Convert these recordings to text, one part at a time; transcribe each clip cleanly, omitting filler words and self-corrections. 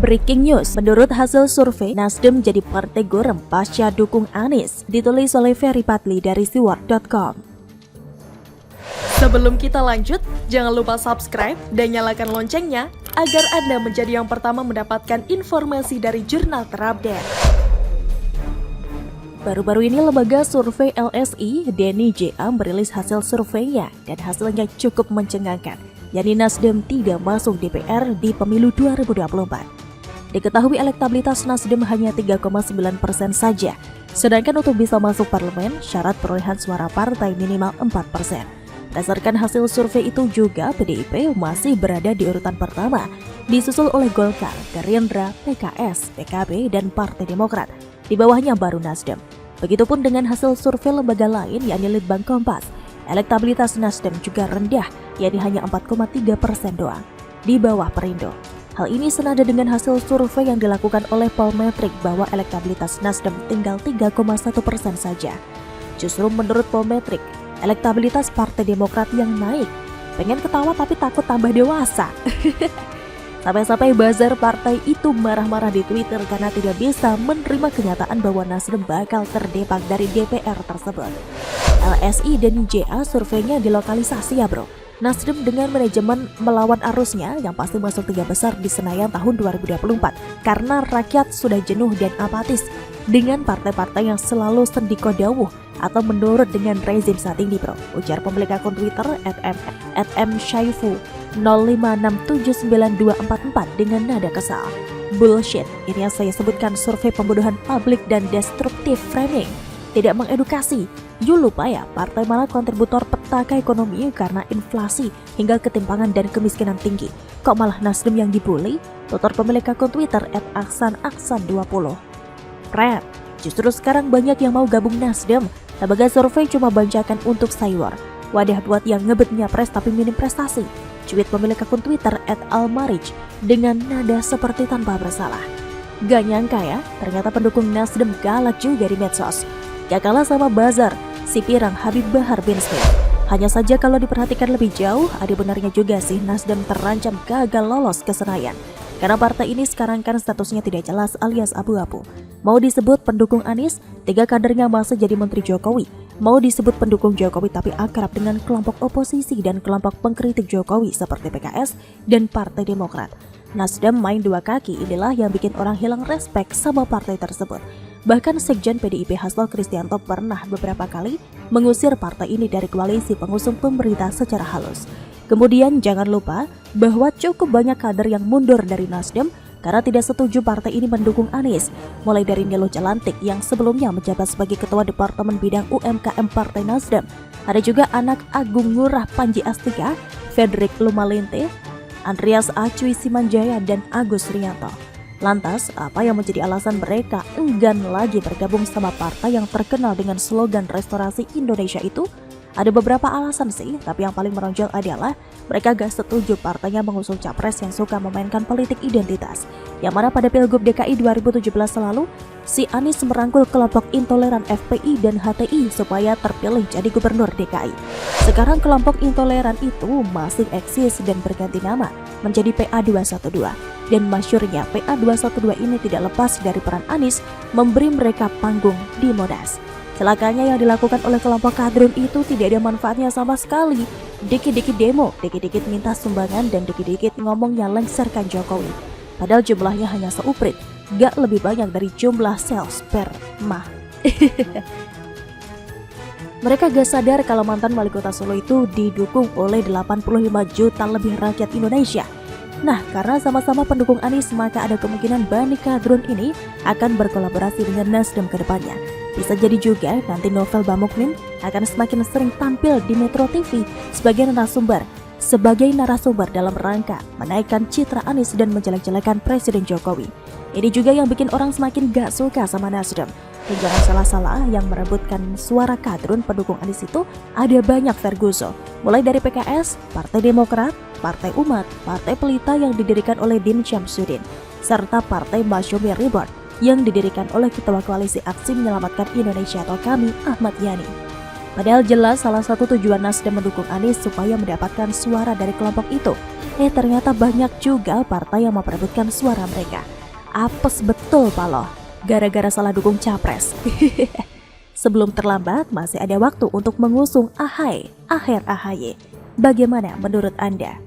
Breaking news, menurut hasil survei, Nasdem jadi partai gurem pasca dukung Anies, ditulis oleh Ferry Patli dari siwar.com. Sebelum kita lanjut, jangan lupa subscribe dan nyalakan loncengnya agar Anda menjadi yang pertama mendapatkan informasi dari jurnal terupdate. Baru-baru ini lembaga survei LSI, Denny JA merilis hasil surveinya dan hasilnya cukup mencengangkan, yakni Nasdem tidak masuk DPR di pemilu 2024. Diketahui elektabilitas Nasdem hanya 3,9% saja, sedangkan untuk bisa masuk parlemen, syarat perolehan suara partai minimal 4%. Berdasarkan hasil survei itu juga, PDIP masih berada di urutan pertama, disusul oleh Golkar, Gerindra, PKS, PKB, dan Partai Demokrat. Di bawahnya baru Nasdem. Begitupun dengan hasil survei lembaga lain, yakni Litbang Kompas. Elektabilitas Nasdem juga rendah, yakni hanya 4,3% doang, di bawah Perindo. Hal ini senada dengan hasil survei yang dilakukan oleh Polmetric bahwa elektabilitas Nasdem tinggal 3,1% saja. Justru menurut Polmetric, elektabilitas Partai Demokrat yang naik. Pengen ketawa tapi takut tambah dewasa. Sampai-sampai buzzer partai itu marah-marah di Twitter karena tidak bisa menerima kenyataan bahwa Nasdem bakal terdepak dari DPR tersebut. LSI dan JA surveinya dilokalisasi ya bro. Nasdem dengan manajemen melawan arusnya yang pasti masuk 3 besar di Senayan tahun 2024 karena rakyat sudah jenuh dan apatis dengan partai-partai yang selalu sendiko dawuh atau menurut dengan rezim saat ini bro, ujar pemilik akun Twitter @mshaifu 05679244 dengan nada kesal. Bullshit, ini yang saya sebutkan survei pembodohan publik dan destruktif framing, tidak mengedukasi. You lupa ya, partai mana kontributor petaka ekonomi karena inflasi hingga ketimpangan dan kemiskinan tinggi. Kok malah Nasdem yang dibully? Tutur pemilik akun Twitter @aksanaksan20. Red, justru sekarang banyak yang mau gabung Nasdem. Lembaga survei cuma banjakan untuk sayur. Wadah buat yang ngebet nyapres tapi minim prestasi. Cuit pemilik akun Twitter @almarich dengan nada seperti tanpa bersalah. Gak nyangka ya, ternyata pendukung Nasdem galak juga di medsos. Gak kalah sama buzzer si pirang Habib Bahar bin Smith. Hanya saja kalau diperhatikan lebih jauh, ada benarnya juga sih Nasdem terancam gagal lolos ke Senayan. Karena partai ini sekarang kan statusnya tidak jelas alias abu-abu. Mau disebut pendukung Anies, 3 kadernya masih jadi Menteri Jokowi. Mau disebut pendukung Jokowi tapi akrab dengan kelompok oposisi dan kelompok pengkritik Jokowi seperti PKS dan Partai Demokrat. Nasdem main 2 kaki, inilah yang bikin orang hilang respek sama partai tersebut. Bahkan Sekjen PDIP Hasto Kristianto pernah beberapa kali mengusir partai ini dari koalisi pengusung pemerintah secara halus. Kemudian jangan lupa bahwa cukup banyak kader yang mundur dari Nasdem karena tidak setuju partai ini mendukung Anies. Mulai dari Nilo Jalantik yang sebelumnya menjabat sebagai Ketua Departemen Bidang UMKM Partai Nasdem. Ada juga anak Agung Ngurah Panji Astika, Frederick Lumalinte, Andreas Acui Simanjaya, dan Agus Rianto. Lantas, apa yang menjadi alasan mereka enggan lagi bergabung sama partai yang terkenal dengan slogan restorasi Indonesia itu? Ada beberapa alasan sih, tapi yang paling menonjol adalah mereka gak setuju partainya mengusung capres yang suka memainkan politik identitas. Yang mana pada Pilgub DKI 2017 lalu, si Anies merangkul kelompok intoleran FPI dan HTI supaya terpilih jadi gubernur DKI. Sekarang kelompok intoleran itu masih eksis dan berganti nama menjadi PA212. Dan masyurnya PA212 ini tidak lepas dari peran Anies memberi mereka panggung di Monas. Celakanya yang dilakukan oleh kelompok kadrun itu tidak ada manfaatnya sama sekali. Dikit-dikit demo, dikit-dikit minta sumbangan, dan dikit-dikit ngomongnya lengserkan Jokowi. Padahal jumlahnya hanya seuprit, gak lebih banyak dari jumlah sel sperma. Mereka gak sadar kalau mantan wali kota Solo itu didukung oleh 85 juta lebih rakyat Indonesia. Nah, karena sama-sama pendukung Anies, maka ada kemungkinan Bani Kadrun ini akan berkolaborasi dengan Nasdem ke depannya. Bisa jadi juga nanti Novel Bamukmin akan semakin sering tampil di Metro TV sebagai narasumber dalam rangka menaikkan citra Anies dan menjelek-jelekan Presiden Jokowi. Ini juga yang bikin orang semakin gak suka sama Nasdem. Dan jangan salah-salah, yang merebutkan suara kadrun pendukung Anies itu ada banyak Ferguso. Mulai dari PKS, Partai Demokrat, Partai Umat, Partai Pelita yang didirikan oleh Din Syamsuddin, serta Partai Masyumi Ribon yang didirikan oleh Ketua Koalisi Aksi Menyelamatkan Indonesia atau KAMI, Ahmad Yani. Padahal jelas salah satu tujuan Nasdem mendukung Anies supaya mendapatkan suara dari kelompok itu. Ternyata banyak juga partai yang memperebutkan suara mereka. Apes betul paloh, gara-gara salah dukung capres. Sebelum terlambat, masih ada waktu untuk mengusung AHY, akhir AHY. Bagaimana menurut Anda?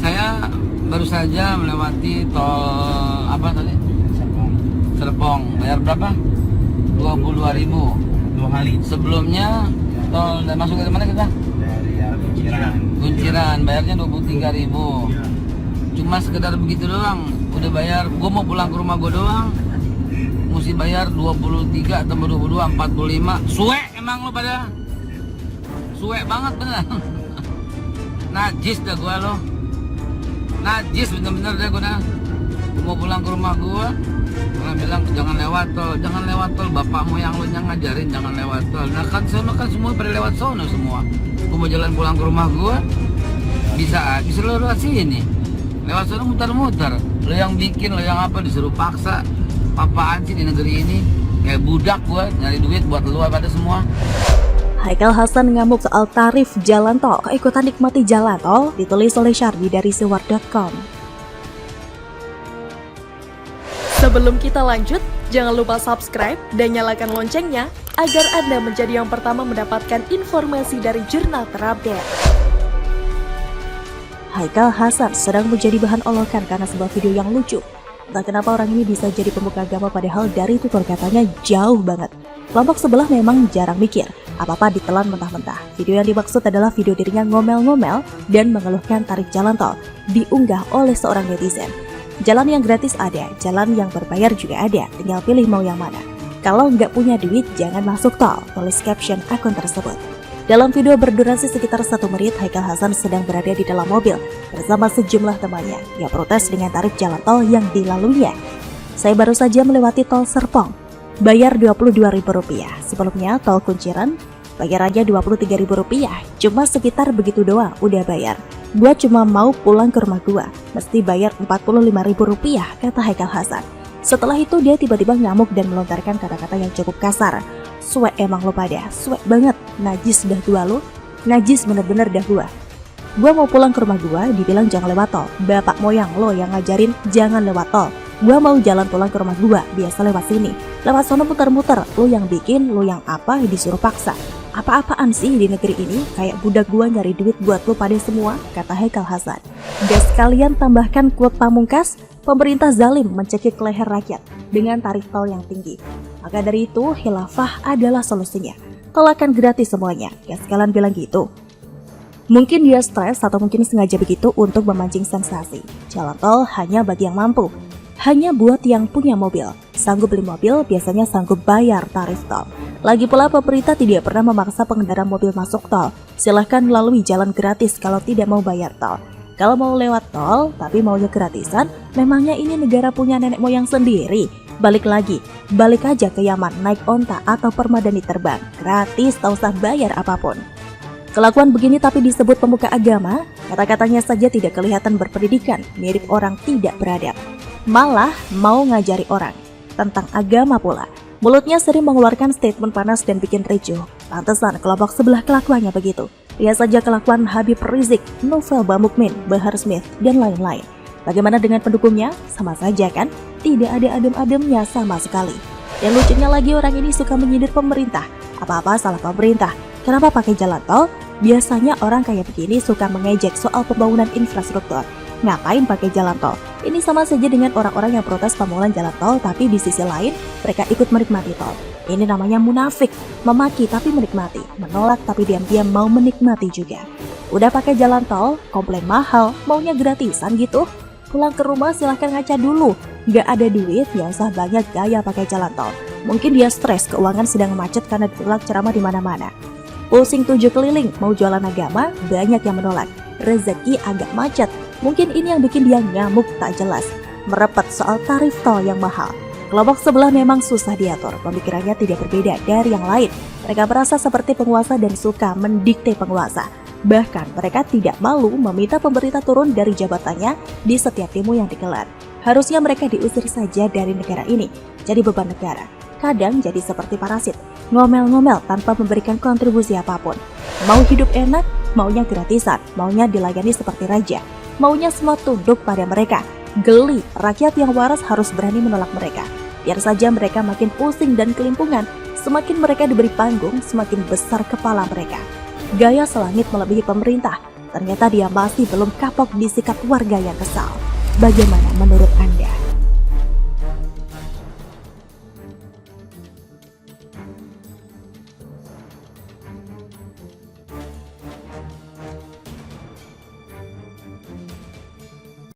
Saya baru saja melewati tol apa tadi? Serpong. Bayar berapa? 22.000. 2 kali Sebelumnya tol dan masuk dari mana kita? dari Kunciran. Kunciran, bayarnya 23.000. Ya. Cuma sekedar begitu doang. Udah bayar, gua mau pulang ke rumah gua doang. Mesti bayar 23 tambah 22, 45. Suek emang lo pada. Suek banget bener. Najis dah gua lo. Najis bener-bener dah gua dah. Gua mau pulang ke rumah gua. Orang bilang jangan lewat tol, bapak moyang lo yang ngajarin jangan lewat tol. Nah kan sono kan semua pada lewat sono semua. Gua mau jalan pulang ke rumah gua, bisa lo lewat sini. Lewat sono muter-muter. Lo yang bikin, lo yang apa disuruh paksa. Apaan sih di negeri ini? Kayak budak gua nyari duit buat lo pada semua. Haikal Hasan ngamuk soal tarif jalan tol. Keikutan nikmati jalan tol, ditulis oleh Syardi dari sewar.com. Sebelum kita lanjut, jangan lupa subscribe dan nyalakan loncengnya agar Anda menjadi yang pertama mendapatkan informasi dari jurnal terupdate. Haikal Hasan sedang menjadi bahan olokan karena sebuah video yang lucu. Entah kenapa orang ini bisa jadi pemuka agama padahal dari tutur katanya jauh banget. Kelompok sebelah memang jarang mikir, apa-apa ditelan mentah-mentah. Video yang dimaksud adalah video dirinya ngomel-ngomel dan mengeluhkan tarif jalan tol, diunggah oleh seorang netizen. Jalan yang gratis ada, jalan yang berbayar juga ada, tinggal pilih mau yang mana. Kalau nggak punya duit, jangan masuk tol, tulis caption akun tersebut. Dalam video berdurasi sekitar 1 menit, Haikal Hasan sedang berada di dalam mobil bersama sejumlah temannya yang protes dengan tarif jalan tol yang dilaluinya. Saya baru saja melewati tol Serpong, bayar Rp22.000. Sebelumnya tol Kunciran, bayarannya Rp23.000. Cuma sekitar begitu doang, udah bayar. Gua cuma mau pulang ke rumah gua, mesti bayar Rp45.000, kata Haikal Hasan. Setelah itu dia tiba-tiba ngamuk dan melontarkan kata-kata yang cukup kasar. Suek emang lo pada, suek banget, najis dah gua lo, najis bener-bener dah gua. Gua mau pulang ke rumah gua, dibilang jangan lewat tol. Bapak moyang lo yang ngajarin jangan lewat tol. Gua mau jalan pulang ke rumah gua, biasa lewat sini. Lewat sono muter-muter, lo yang bikin, lo yang apa, disuruh paksa. Apa-apaan sih di negeri ini, kayak budak gua nyari duit buat lo pada semua, kata Haikal Hasan. Gas kalian tambahkan quote pamungkas, pemerintah zalim mencekik leher rakyat dengan tarif tol yang tinggi. Maka dari itu, khilafah adalah solusinya. Tol akan gratis semuanya, gas kalian bilang gitu. Mungkin dia stres atau mungkin sengaja begitu untuk memancing sensasi. Jalan tol hanya bagi yang mampu, hanya buat yang punya mobil. Sanggup beli mobil biasanya sanggup bayar tarif tol. Lagi pula pemerintah tidak pernah memaksa pengendara mobil masuk tol. Silahkan lalui jalan gratis kalau tidak mau bayar tol. Kalau mau lewat tol tapi maunya gratisan, memangnya ini negara punya nenek moyang sendiri? Balik aja ke Yaman naik onta atau permadani terbang. Gratis, tak usah bayar apapun. Kelakuan begini tapi disebut pemuka agama, kata-katanya saja tidak kelihatan berpendidikan, mirip orang tidak beradab. Malah mau ngajari orang tentang agama pula. Mulutnya sering mengeluarkan statement panas dan bikin ricuh. Pantesan kelompok sebelah kelakuannya begitu. Lihat saja kelakuan Habib Rizik, Novel Bamukmin, Bahar Smith, dan lain-lain. Bagaimana dengan pendukungnya? Sama saja kan? Tidak ada adem-ademnya sama sekali. Yang lucunya lagi orang ini suka menyindir pemerintah. Apa-apa salah pemerintah. Kenapa pakai jalan tol? Biasanya orang kayak begini suka mengejek soal pembangunan infrastruktur. Ngapain pakai jalan tol? Ini sama saja dengan orang-orang yang protes pembangunan jalan tol tapi di sisi lain mereka ikut menikmati tol. Ini namanya munafik, memaki tapi menikmati, menolak tapi diam-diam mau menikmati juga. Udah pakai jalan tol, komplain mahal, maunya gratisan gitu. Pulang ke rumah silahkan ngaca dulu. Gak ada duit, ya usah banyak gaya pakai jalan tol. Mungkin dia stres, keuangan sedang macet karena ditolak ceramah di mana-mana. Pusing 7 keliling, mau jualan agama, banyak yang menolak. Rezeki agak macet. Mungkin ini yang bikin dia ngamuk tak jelas, merepet soal tarif tol yang mahal. Kelompok sebelah memang susah diatur, pemikirannya tidak berbeda dari yang lain. Mereka merasa seperti penguasa dan suka mendikte penguasa. Bahkan mereka tidak malu meminta pemerintah turun dari jabatannya di setiap demo yang digelar. Harusnya mereka diusir saja dari negara ini, jadi beban negara. Kadang jadi seperti parasit, ngomel-ngomel tanpa memberikan kontribusi apapun. Mau hidup enak, maunya gratisan, maunya dilayani seperti raja, maunya semua tunduk pada mereka. Geli, rakyat yang waras harus berani menolak mereka. Biar saja mereka makin pusing dan kelimpungan, semakin mereka diberi panggung, semakin besar kepala mereka. Gaya selangit melebihi pemerintah, ternyata dia masih belum kapok disikat warga yang kesal. Bagaimana menurut Anda?